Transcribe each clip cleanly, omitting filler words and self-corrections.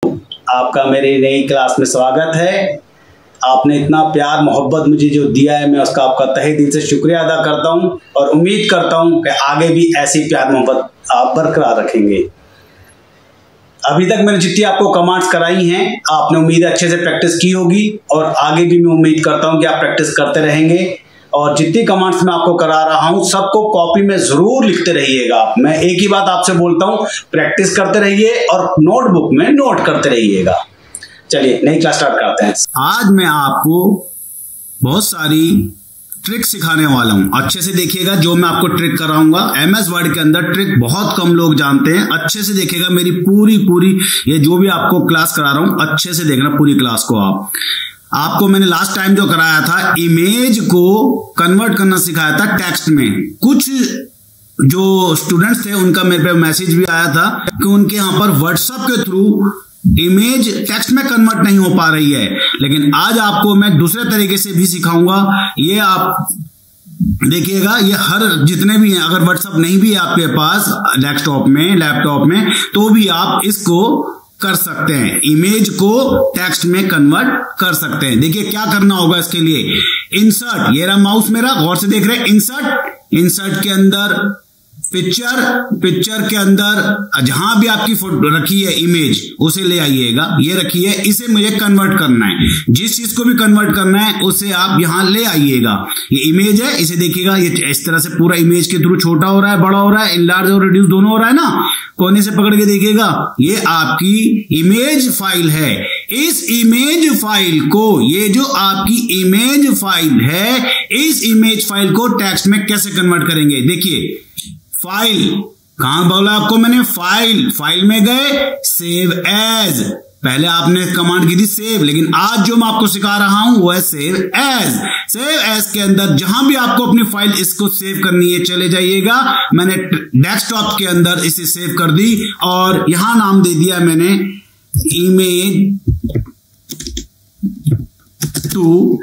आपका मेरी नई क्लास में स्वागत है। आपने इतना प्यार मोहब्बत मुझे जो दिया है, मैं उसका आपका तहे दिल से शुक्रिया अदा करता हूं और उम्मीद करता हूं कि आगे भी ऐसी प्यार मोहब्बत आप बरकरार रखेंगे। अभी तक मैंने जितनी आपको कमांड्स कराई हैं, आपने उम्मीद है अच्छे से प्रैक्टिस की होगी और आगे भी मैं उम्मीद करता हूं कि आप प्रैक्टिस करते रहेंगे। और जितनी कमांड्स मैं आपको करा रहा हूं सबको कॉपी में जरूर लिखते रहिएगा। मैं एक ही बात आपसे बोलता हूं, प्रैक्टिस करते रहिए और नोटबुक में नोट करते रहिएगा। चलिए नई क्लास स्टार्ट करते हैं। आज मैं आपको बहुत सारी ट्रिक सिखाने वाला हूं। अच्छे से देखिएगा, जो मैं आपको ट्रिक कराऊंगा MS वर्ड के अंदर ट्रिक बहुत कम लोग जानते हैं। अच्छे से देखिएगा मेरी पूरी ये जो भी आपको क्लास करा रहा हूं, अच्छे से देखना पूरी क्लास को। आपको मैंने लास्ट टाइम जो कराया था, इमेज को कन्वर्ट करना सिखाया था टेक्स्ट में। कुछ जो स्टूडेंट्स थे उनका मेरे पे मैसेज भी आया था कि उनके यहां पर व्हाट्सएप के थ्रू इमेज टेक्स्ट में कन्वर्ट नहीं हो पा रही है। लेकिन आज आपको मैं दूसरे तरीके से भी सिखाऊंगा। ये आप देखिएगा, ये हर जितने भी हैं, अगर व्हाट्सएप नहीं भी है आपके पास डेस्कटॉप में, लैपटॉप में, तो भी आप इसको कर सकते हैं। इमेज को टेक्स्ट में कन्वर्ट कर सकते हैं। देखिए क्या करना होगा इसके लिए। इंसर्ट, ये रहा माउस मेरा, गौर से देख रहे हैं। इंसर्ट के अंदर पिक्चर के अंदर जहां भी आपकी फोटो रखी है इमेज, उसे ले आइएगा। ये रखी है, इसे मुझे कन्वर्ट करना है। जिस चीज को भी कन्वर्ट करना है उसे आप यहां ले आइएगा। ये इमेज है, इसे देखिएगा, ये इस तरह से पूरा इमेज के थ्रू छोटा हो रहा है, बड़ा हो रहा है, इनलार्ज और रिड्यूस दोनों हो रहा है ना। कोने से पकड़ के देखिएगा, ये आपकी इमेज फाइल है। इस इमेज फाइल को, ये जो आपकी इमेज फाइल है, इस इमेज फाइल को टेक्स्ट में कैसे कन्वर्ट करेंगे। देखिए फाइल, कहां बोला आपको मैंने, फाइल में गए, सेव एज। पहले आपने कमांड की थी सेव, लेकिन आज जो मैं आपको सिखा रहा हूं वो है सेव एज। सेव एज के अंदर जहां भी आपको अपनी फाइल इसको सेव करनी है, चले जाइएगा। मैंने डेस्कटॉप के अंदर इसे सेव कर दी और यहां नाम दे दिया मैंने इमेज टू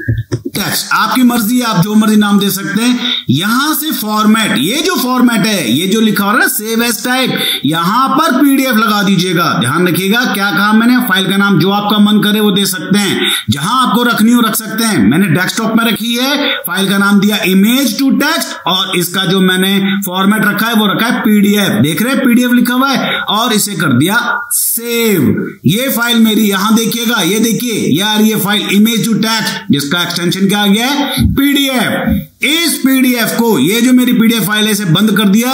टेक्स्ट। आपकी मर्जी है, आप जो मर्जी नाम दे सकते हैं। यहां से फॉर्मेट, ये जो फॉर्मेट है, ये जो लिखा हो रहा है सेव एज टाइप, यहां पर PDF लगा दीजिएगा। ध्यान रखिएगा क्या कहा मैंने, फाइल का नाम जो आपका मन करे वो दे सकते हैं। जहां आपको रखनी हो रख सकते हैं। मैंने डेस्कटॉप में रखी है, फाइल का नाम दिया इमेज टू टेक्स्ट और इसका जो मैंने फॉर्मेट रखा है वो रखा है PDF। देख रहे हैं PDF लिखा हुआ है और इसे कर दिया सेव। ये फाइल मेरी यहां देखिएगा, ये देखिए यार, ये फाइल इमेज टू टेक्स्ट, जिसका एक्सटेंशन क्या आ गया है, PDF। इस PDF को, ये जो मेरी PDF फाइल है, इसे बंद कर दिया।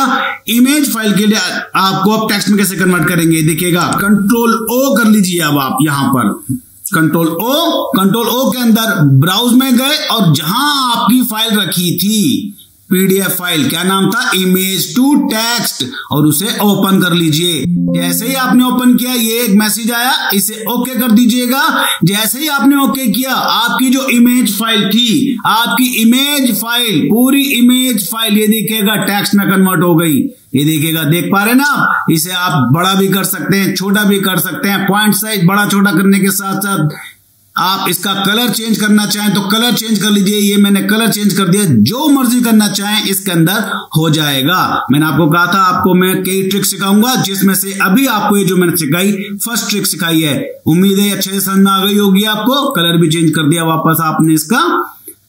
इमेज फाइल के लिए आपको अब टेक्स्ट में कैसे कन्वर्ट करेंगे देखिएगा। कंट्रोल O कर लीजिए। अब आप यहां पर कंट्रोल O के अंदर ब्राउज में गए और जहां आपकी फाइल रखी थी PDF फाइल, क्या नाम था, इमेज टू टेक्स्ट, और उसे ओपन कर लीजिए। जैसे ही आपने ओपन किया, ये एक मैसेज आया, इसे ओके कर दीजिएगा। जैसे ही आपने ओके किया, आपकी जो इमेज फाइल थी, आपकी इमेज फाइल, पूरी इमेज फाइल, ये देखिएगा टेक्स्ट में कन्वर्ट हो गई। ये देखिएगा, देख पा रहे ना आप। इसे आप बड़ा भी कर सकते हैं, छोटा भी कर सकते हैं। पॉइंट साइज बड़ा छोटा करने के साथ साथ आप इसका कलर चेंज करना चाहें तो कलर चेंज कर लीजिए। ये मैंने कलर चेंज कर दिया। जो मर्जी करना चाहें इसके अंदर हो जाएगा। मैंने आपको कहा था आपको मैं कई ट्रिक सिखाऊंगा, जिसमें से अभी आपको ये जो मैंने सिखाई, फर्स्ट ट्रिक सिखाई है। उम्मीद है अच्छे से समझ में आ गई होगी आपको। कलर भी चेंज कर दिया वापस आपने इसका।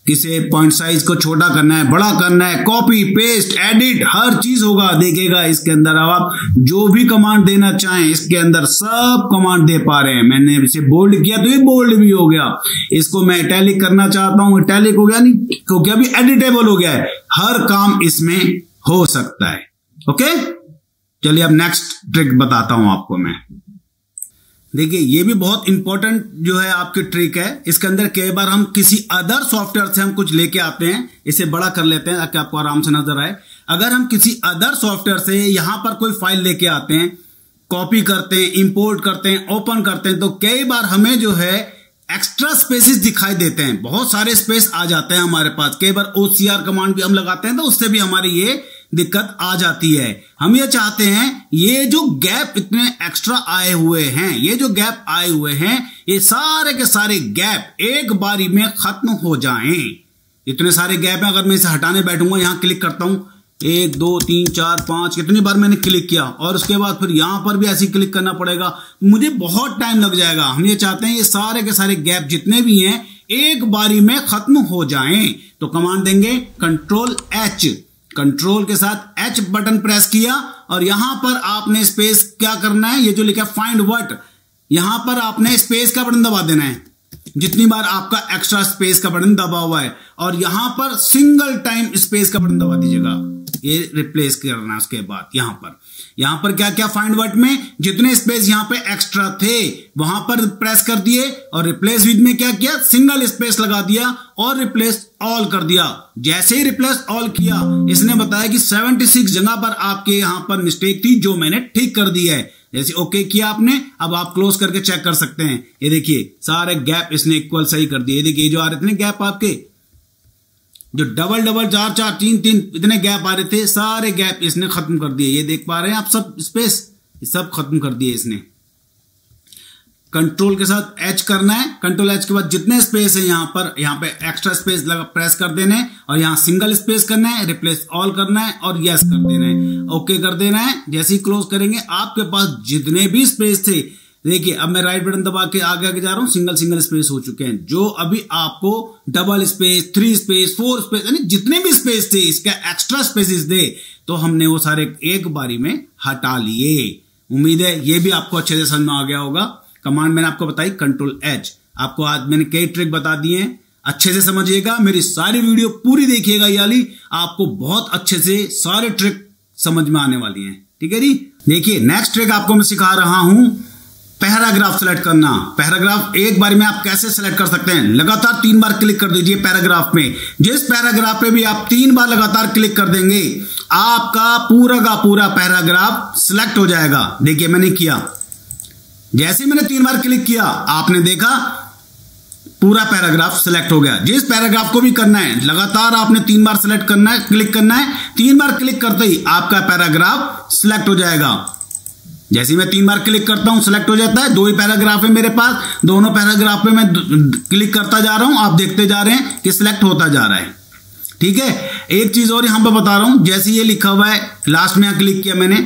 किसे पॉइंट साइज को छोटा करना है, बड़ा करना है, कॉपी पेस्ट एडिट हर चीज होगा। देखिएगा इसके अंदर अब आप जो भी कमांड देना चाहें, इसके अंदर सब कमांड दे पा रहे हैं। मैंने इसे बोल्ड किया तो ये बोल्ड भी हो गया। इसको मैं इटैलिक करना चाहता हूं, इटैलिक हो गया, नहीं क्योंकि अभी एडिटेबल हो गया है। हर काम इसमें हो सकता है। ओके, चलिए अब नेक्स्ट ट्रिक बताता हूं आपको मैं। देखिए ये भी बहुत इंपॉर्टेंट जो है आपकी ट्रिक है। इसके अंदर कई बार हम किसी अदर सॉफ्टवेयर से हम कुछ लेके आते हैं, इसे बड़ा कर लेते हैं ताकि आपको आराम से नजर आए। अगर हम किसी अदर सॉफ्टवेयर से यहां पर कोई फाइल लेके आते हैं, कॉपी करते हैं, इंपोर्ट करते हैं, ओपन करते हैं, तो कई बार हमें जो है एक्स्ट्रा स्पेसेस दिखाई देते हैं। बहुत सारे स्पेस आ जाते हैं हमारे पास। कई बार OCR कमांड भी हम लगाते हैं तो उससे भी हमारी ये दिक्कत आ जाती है। हम ये चाहते हैं ये जो गैप इतने एक्स्ट्रा आए हुए हैं, ये जो गैप आए हुए हैं, ये सारे के सारे गैप एक बारी में खत्म हो जाएं। इतने सारे गैप हैं, अगर मैं इसे हटाने बैठूंगा, यहां क्लिक करता हूं, 1 2 3 4 5 कितनी बार मैंने क्लिक किया, और उसके बाद फिर यहां पर भी ऐसे क्लिक करना पड़ेगा, मुझे बहुत टाइम लग जाएगा। हम ये चाहते हैं ये सारे के सारे गैप जितने भी हैं एक बारी में खत्म हो जाएं। तो कमांड देंगे कंट्रोल H, कंट्रोल के साथ H बटन प्रेस किया और यहां पर आपने स्पेस क्या करना है, ये जो लिखा है फाइंड व्हाट, यहां पर आपने स्पेस का बटन दबा देना है जितनी बार आपका एक्स्ट्रा स्पेस का बटन दबा हुआ है, और यहां पर सिंगल टाइम स्पेस का बटन दबा दीजिएगा, ये रिप्लेस करना है। उसके बाद यहां पर क्या क्या फाइंड वर्ड में जितने स्पेस यहां पे एक्स्ट्रा थे वहां पर प्रेस कर दिए, और रिप्लेस विद में क्या किया, सिंगल स्पेस लगा दिया और रिप्लेस ऑल कर दिया। जैसे ही रिप्लेस ऑल किया इसने बताया कि 76 जगह पर आपके यहां पर मिस्टेक थी जो मैंने ठीक कर दी है। जैसे ओके किया आपने, अब आप क्लोज करके चेक कर सकते हैं। ये देखिए सारे गैप इसने इक्वल सही कर दिए। ये देखिए जो आ रहे थे ना गैप आपके, जो डबल 4 4 3 3 इतने गैप आ रहे थे, सारे गैप इसने खत्म कर दिए। ये देख पा रहे हैं आप सब स्पेस, सब खत्म कर दिए इसने। कंट्रोल के साथ H करना है, कंट्रोल H के बाद जितने स्पेस है यहाँ पे एक्स्ट्रा स्पेस प्रेस कर देना है, और यहाँ सिंगल स्पेस करना है, रिप्लेस ऑल करना है और यस कर देना है, ओके कर देना है। जैसे ही क्लोज करेंगे आपके पास जितने भी स्पेस थे, देखिए अब मैं राइट बटन दबा के आगे जा रहा हूं, सिंगल स्पेस हो चुके हैं। जो अभी आपको डबल स्पेस 3 स्पेस 4 स्पेस यानी जितने भी स्पेस थे इसका एक्स्ट्रा स्पेसिस दे, तो हमने वो सारे एक बारी में हटा लिए। उम्मीद है ये भी आपको अच्छे से समझ में आ गया होगा। कमांड मैंने आपको बताई कंट्रोल H। आपको आज मैंने कई ट्रिक बता दिए हैं, अच्छे से समझिएगा, मेरी सारी वीडियो पूरी देखिएगा, यानी आपको बहुत अच्छे से सारे ट्रिक समझ में आने वाली हैं। ठीक है जी। देखिए नेक्स्ट ट्रिक आपको मैं सिखा रहा हूं, पैराग्राफ सेलेक्ट करना। पैराग्राफ एक बार में आप कैसे सेलेक्ट कर सकते हैं, लगातार 3 बार क्लिक कर दीजिए पैराग्राफ में। जिस पैराग्राफ पे भी आप 3 बार लगातार क्लिक कर देंगे आपका पूरा का पूरा पैराग्राफ सिलेक्ट हो जाएगा। देखिए मैंने किया, जैसे मैंने 3 बार क्लिक किया आपने देखा पूरा पैराग्राफ सिलेक्ट हो गया। जिस पैराग्राफ को भी करना है लगातार आपने 3 बार सिलेक्ट करना है, क्लिक करना है, 3 बार क्लिक करते ही आपका पैराग्राफ सिलेक्ट हो जाएगा। जैसे मैं 3 बार क्लिक करता हूं सिलेक्ट हो जाता है। 2 ही पैराग्राफ है मेरे पास, दोनों पैराग्राफ पे मैं क्लिक करता जा रहा हूं, आप देखते जा रहे हैं कि सिलेक्ट होता जा रहा है। ठीक है। एक चीज और यहां पर बता रहा हूं, जैसे ये लिखा हुआ है लास्ट में यहां क्लिक किया मैंने,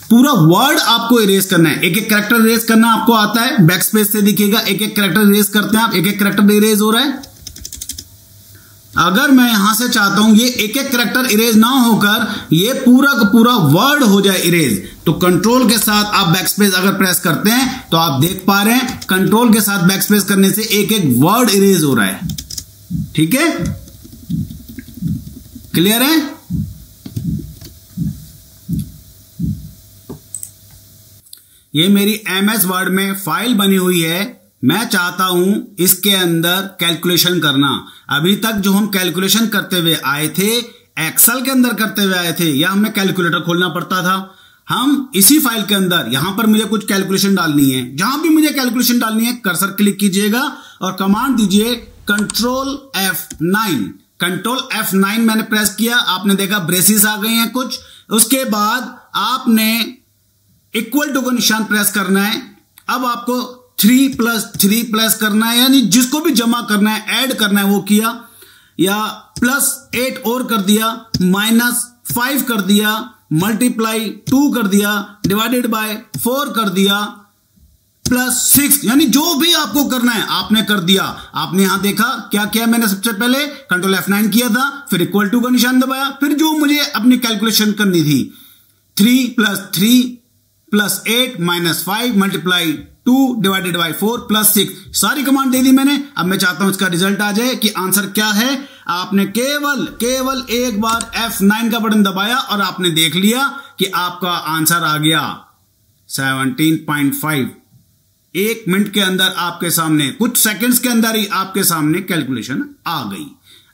पूरा वर्ड आपको इरेज करना है। एक एक कैरेक्टर इरेज करना आपको आता है, बैक स्पेस से दिखेगा, एक एक कैरेक्टर इरेज करते हैं आप, एक एक कैरेक्टर इरेज हो रहा है। अगर मैं यहां से चाहता हूं ये एक एक कैरेक्टर इरेज ना होकर ये पूरा का पूरा वर्ड हो जाए इरेज, तो कंट्रोल के साथ आप बैक स्पेस अगर प्रेस करते हैं तो आप देख पा रहे हैं कंट्रोल के साथ बैक स्पेस करने से एक एक वर्ड इरेज हो रहा है। ठीक है, क्लियर है। ये मेरी MS वर्ड में फाइल बनी हुई है, मैं चाहता हूं इसके अंदर कैलकुलेशन करना। अभी तक जो हम कैलकुलेशन करते हुए आए थे एक्सेल के अंदर करते हुए आए थे, या हमें कैलकुलेटर खोलना पड़ता था। हम इसी फाइल के अंदर यहां पर मुझे कुछ कैलकुलेशन डालनी है, जहां भी मुझे कैलकुलेशन डालनी है कर्सर क्लिक कीजिएगा और कमांड दीजिए कंट्रोल F9। कंट्रोल F9 मैंने प्रेस किया, आपने देखा ब्रेसेस आ गए हैं कुछ। उसके बाद आपने इक्वल टू का निशान प्रेस करना है। अब आपको 3+3 प्लस करना है, यानी जिसको भी जमा करना है ऐड करना है वो किया, या +8 और कर दिया, -5 कर दिया, मल्टीप्लाई 2 कर दिया, डिवाइडेड बाय 4 कर दिया, +6, यानी जो भी आपको करना है आपने कर दिया। आपने यहां देखा क्या किया मैंने, सबसे पहले कंट्रोल F9 किया था, फिर इक्वल टू का निशान दबाया, फिर जो मुझे अपनी कैलकुलेशन करनी थी 3+3 +8 -5 मल्टीप्लाई 2 डिवाइडेड बाय 4 +6 सारी कमांड दे दी मैंने। अब मैं चाहता हूं इसका रिजल्ट आ जाए कि आंसर क्या है। आपने केवल एक बार F9 का बटन दबाया और आपने देख लिया कि आपका आंसर आ गया 17.5। 1 मिनट के अंदर आपके सामने, कुछ सेकंड्स के अंदर ही आपके सामने कैलकुलेशन आ गई।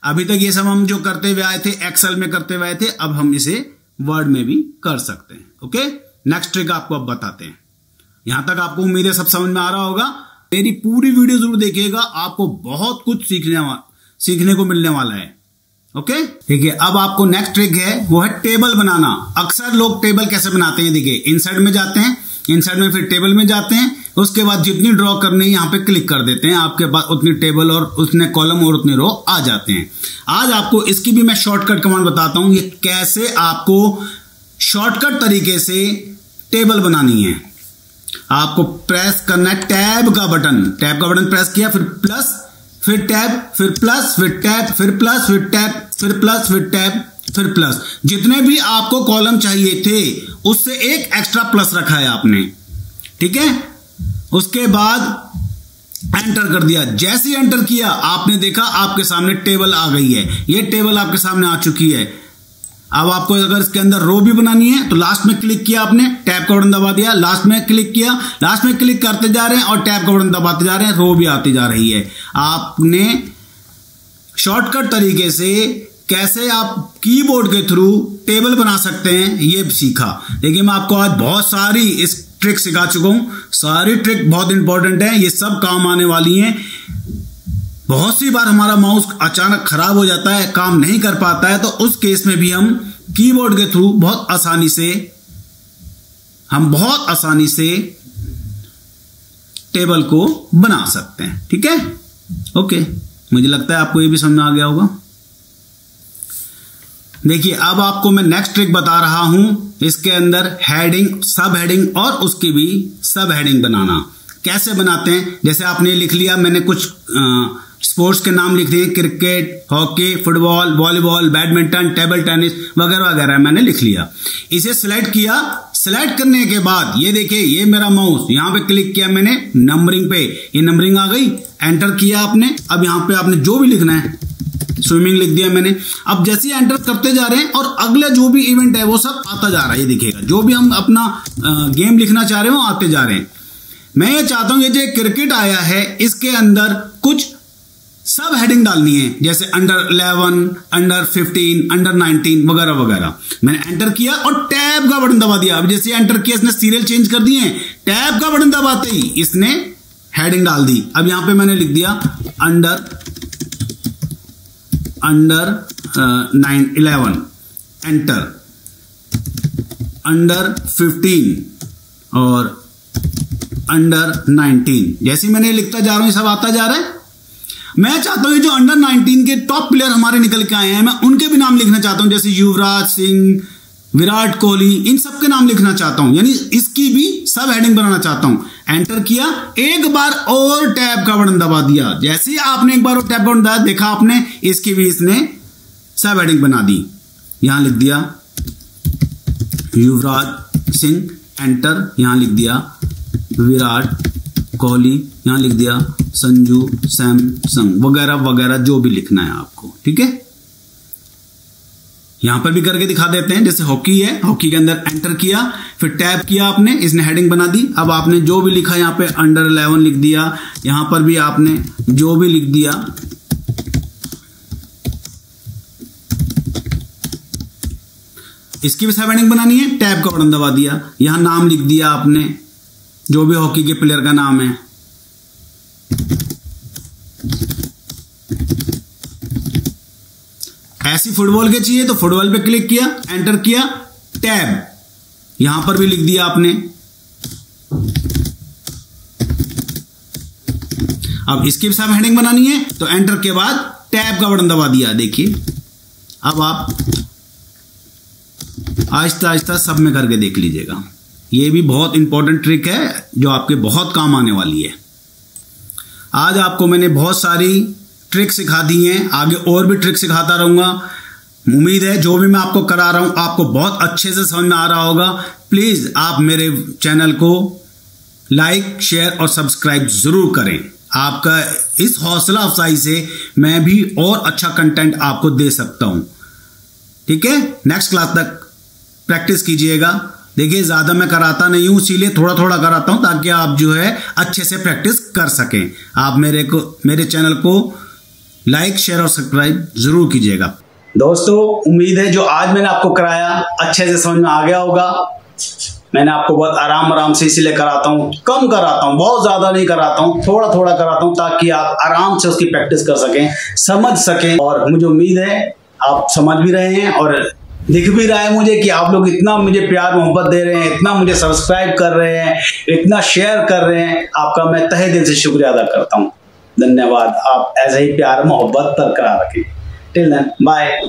अभी तक ये सब हम जो करते हुए आए थे एक्सेल में करते हुए आए थे, अब हम इसे वर्ड में भी कर सकते हैं। ओके, नेक्स्ट ट्रिक आपको अब बताते हैं। यहां तक आपको उम्मीद है सब समझ में आ रहा होगा। मेरी पूरी वीडियो जरूर देखिएगा, आपको बहुत कुछ सीखने को मिलने वाला है। ओके, ठीक है। अब आपको नेक्स्ट ट्रिक है वो है टेबल बनाना। अक्सर लोग टेबल कैसे बनाते हैं, देखिए इंसर्ट में जाते हैं, इंसर्ट में फिर टेबल में जाते हैं, उसके बाद जितनी ड्रॉ करनी है यहाँ पे क्लिक कर देते हैं, आपके पास उतनी टेबल और उतने कॉलम और उतने रो आ जाते हैं। आज आपको इसकी भी मैं शॉर्टकट कमांड बताता हूं, ये कैसे आपको शॉर्टकट तरीके से टेबल बनानी है। आपको प्रेस करना है टैब का बटन प्रेस किया, फिर प्लस, फिर टैब, फिर प्लस, फिर टैब, फिर प्लस, फिर टैब, फिर प्लस, फिर टैब, फिर प्लस। जितने भी आपको कॉलम चाहिए थे उससे एक एक्स्ट्रा प्लस रखा है आपने, ठीक है। उसके बाद एंटर कर दिया। जैसे ही एंटर किया आपने देखा आपके सामने टेबल आ गई है। ये टेबल आपके सामने आ चुकी है। अब आपको अगर इसके अंदर रो भी बनानी है तो लास्ट में क्लिक किया, आपने टैब का बटन दबा दिया, लास्ट में क्लिक किया, लास्ट में क्लिक करते जा रहे हैं और टैब का बटन दबाते जा रहे हैं, रो भी आती जा रही है। आपने शॉर्टकट तरीके से कैसे आप कीबोर्ड के थ्रू टेबल बना सकते हैं ये सीखा। देखिए मैं आपको आज बहुत सारी इस ट्रिक सिखा चुका हूं। सारी ट्रिक बहुत इंपॉर्टेंट है, ये सब काम आने वाली हैं। बहुत सी बार हमारा माउस अचानक खराब हो जाता है, काम नहीं कर पाता है, तो उस केस में भी हम कीबोर्ड के थ्रू बहुत आसानी से टेबल को बना सकते हैं, ठीक है। ओके, मुझे लगता है आपको ये भी समझ में आ गया होगा। देखिए अब आपको मैं नेक्स्ट ट्रिक बता रहा हूं, इसके अंदर हेडिंग, सब हेडिंग और उसकी भी सब हेडिंग बनाना कैसे बनाते हैं। जैसे आपने लिख लिया, मैंने कुछ स्पोर्ट्स के नाम लिख दिए, cricket, hockey, football, volleyball, badminton, table tennis वगैरह वगैरह मैंने लिख लिया। इसे सिलेक्ट किया। सिलेक्ट करने के बाद ये देखिए, ये मेरा माउस, यहां पे क्लिक किया मैंने नंबरिंग पे, ये नंबरिंग आ गई। एंटर किया आपने। अब यहां पे आपने जो भी लिखना है, स्विमिंग लिख दिया मैंने। अब जैसे ही एंटर करते जा रहे हैं और अगले जो भी इवेंट है वो सब आता जा रहा है। ये दिखेगा जो भी हम अपना गेम लिखना चाह रहे हैं वो आते जा रहे हैं। मैं ये चाहता हूं ये जो क्रिकेट आया है इसके अंदर कुछ सब हेडिंग डालनी है, जैसे अंडर 11, अंडर 15, अंडर 19 वगैरह वगैरह। मैंने एंटर किया और टैब का बटन दबा दिया। अब जैसे एंटर किया इसने सीरियल चेंज कर दिए हैं, टैब का बटन दबाते ही इसने हेडिंग डाल दी। अब यहां पे मैंने लिख दिया अंडर 11, एंटर, अंडर 15 और अंडर 19। जैसे मैंने लिखता जा रहा हूं सब आता जा रहा है। मैं चाहता हूं जो अंडर 19 के टॉप प्लेयर हमारे निकल के आए हैं, मैं उनके भी नाम लिखना चाहता हूं, जैसे युवराज सिंह, विराट कोहली, इन सब के नाम लिखना चाहता हूं, यानी इसकी भी सब हेडिंग बनाना चाहता हूं। एंटर किया, एक बार और टैब का बटन दबा दिया। जैसे ही आपने एक बार और टैब का बटन दबाया, देखा आपने इसकी भी इसने सब हेडिंग बना दी। यहां लिख दिया युवराज सिंह, एंटर, यहां लिख दिया विराट कोहली, यहां लिख दिया संजू सैमसंग वगैरह वगैरह जो भी लिखना है आपको, ठीक है। यहां पर भी करके दिखा देते हैं। जैसे हॉकी है, हॉकी के अंदर एंटर किया, फिर टैब किया आपने, इसने हेडिंग बना दी। अब आपने जो भी लिखा यहां पे अंडर 11 लिख दिया, यहां पर भी आपने जो भी लिख दिया, इसकी भी सब हेडिंग बनानी है। टैब का बटन दबा दिया, यहां नाम लिख दिया आपने, जो भी हॉकी के प्लेयर का नाम है। ऐसी फुटबॉल के चाहिए तो फुटबॉल पे क्लिक किया, एंटर किया, टैब, यहां पर भी लिख दिया आपने। अब इसकी भी सब हेडिंग बनानी है तो एंटर के बाद टैब का बटन दबा दिया। देखिए अब आप आहिस्ता आहिस्ता सब में करके देख लीजिएगा। ये भी बहुत इंपॉर्टेंट ट्रिक है जो आपके बहुत काम आने वाली है। आज आपको मैंने बहुत सारी ट्रिक सिखा दी हैं, आगे और भी ट्रिक सिखाता रहूंगा। उम्मीद है जो भी मैं आपको करा रहा हूं आपको बहुत अच्छे से समझ में आ रहा होगा। प्लीज आप मेरे चैनल को लाइक, शेयर और सब्सक्राइब जरूर करें। आपका इस हौसला अफजाई से मैं भी और अच्छा कंटेंट आपको दे सकता हूं, ठीक है। नेक्स्ट क्लास तक प्रैक्टिस कीजिएगा। देखिए ज्यादा मैं कराता नहीं हूं, इसीलिए थोड़ा थोड़ा कराता हूं ताकि आप जो है अच्छे से प्रैक्टिस कर सकें। आप मेरे चैनल को लाइक, शेयर और सब्सक्राइब जरूर कीजिएगा। दोस्तों उम्मीद है जो आज मैंने आपको कराया अच्छे से समझ में आ गया होगा। मैंने आपको बहुत आराम से इसीलिए कराता हूँ, कम कराता हूँ, बहुत ज्यादा नहीं कराता हूँ, थोड़ा थोड़ा कराता हूँ ताकि आप आराम से उसकी प्रैक्टिस कर सकें, समझ सकें। और मुझे उम्मीद है आप समझ भी रहे हैं और दिख भी रहा है मुझे कि आप लोग इतना मुझे प्यार मोहब्बत दे रहे हैं, इतना मुझे सब्सक्राइब कर रहे हैं, इतना शेयर कर रहे हैं। आपका मैं तहे दिल से शुक्रिया अदा करता हूँ। धन्यवाद। आप ऐसे ही प्यार मोहब्बत बरकरार रखें। Till then bye.